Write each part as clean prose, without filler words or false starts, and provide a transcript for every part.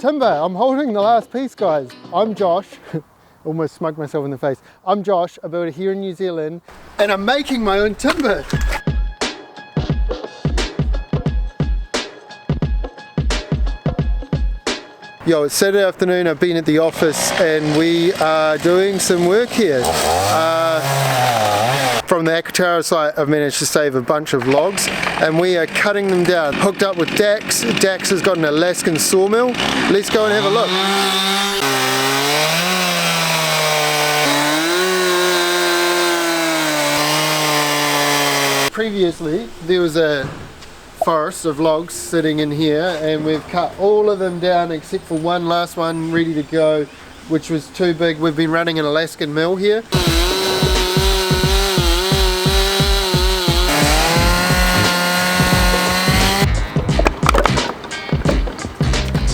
timber. I'm holding the last piece, guys. I'm Josh. Almost smoked myself in the face. I'm Josh, a builder here in New Zealand, and I'm making my own timber. Yo, it's Saturday afternoon. I've been at the office and we are doing some work here. From the Akatara site, I've managed to save a bunch of logs and we are cutting them down. Hooked up with Dax. Dax has got an Alaskan sawmill. Let's go and have a look. Previously, there was a forest of logs sitting in here and we've cut all of them down except for one last one ready to go, which was too big. We've been running an Alaskan mill here.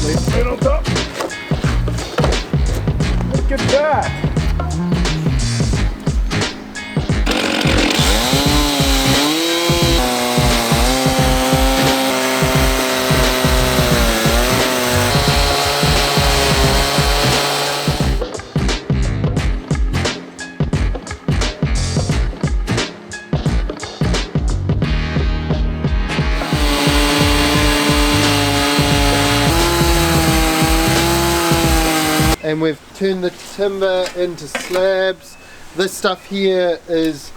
Let's put it on top. Look at that. And we've turned the timber into slabs. This stuff here is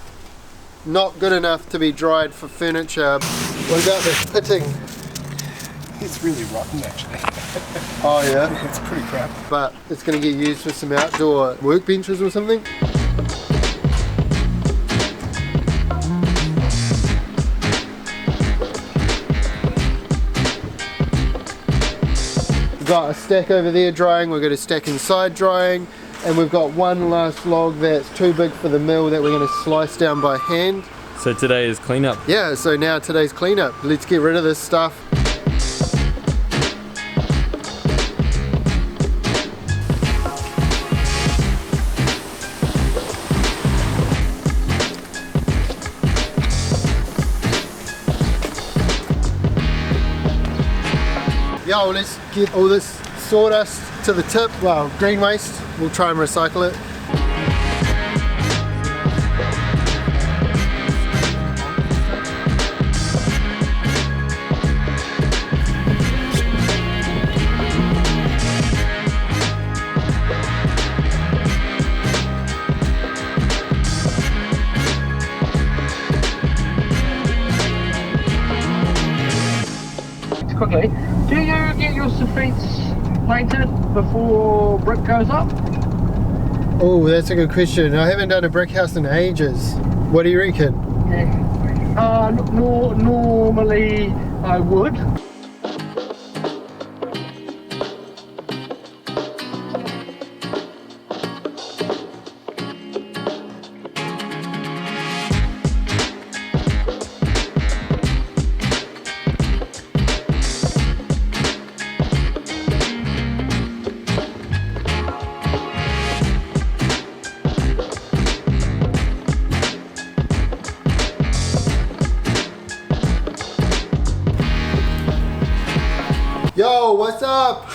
not good enough to be dried for furniture. What about the pitting? It's really rotten actually. Oh yeah? It's pretty crap. But it's going to get used for some outdoor workbenches or something. We've got a stack over there drying, we've got a stack inside drying, and we've got one last log that's too big for the mill that we're going to slice down by hand. So today is cleanup? Yeah, so now today's cleanup. Let's get rid of this stuff. Yo, let's get all this sawdust to the tip. Well, green waste, we'll try and recycle it. Quickly, do you get your pfft painted before brick goes up? Oh, that's a good question. I haven't done a brick house in ages. What do you reckon? Yeah. Normally I would. Yo, what's up?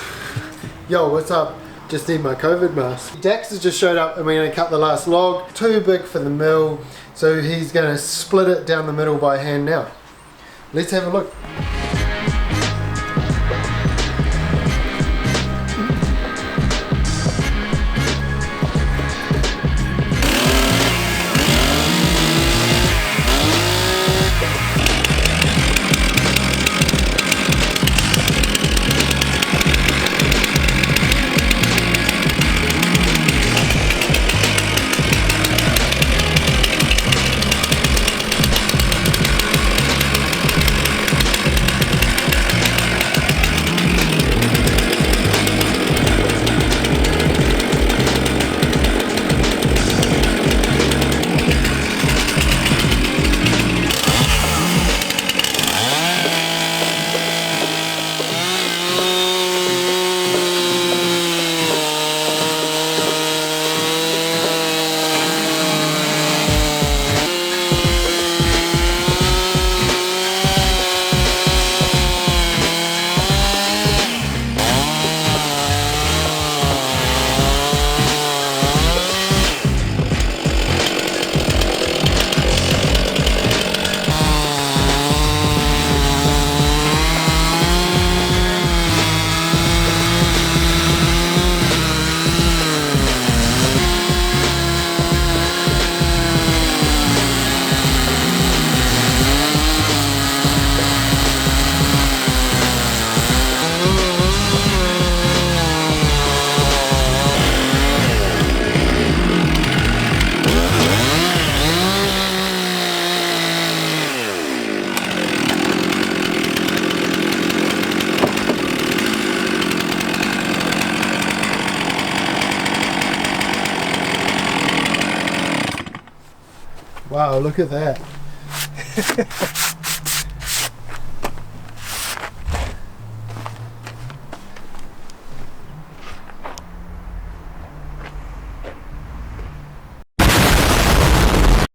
Yo, what's up? Just need my COVID mask. Dax has just showed up and we're going to cut the last log. Too big for the mill, so he's going to split it down the middle by hand now. Let's have a look. Wow, look at that.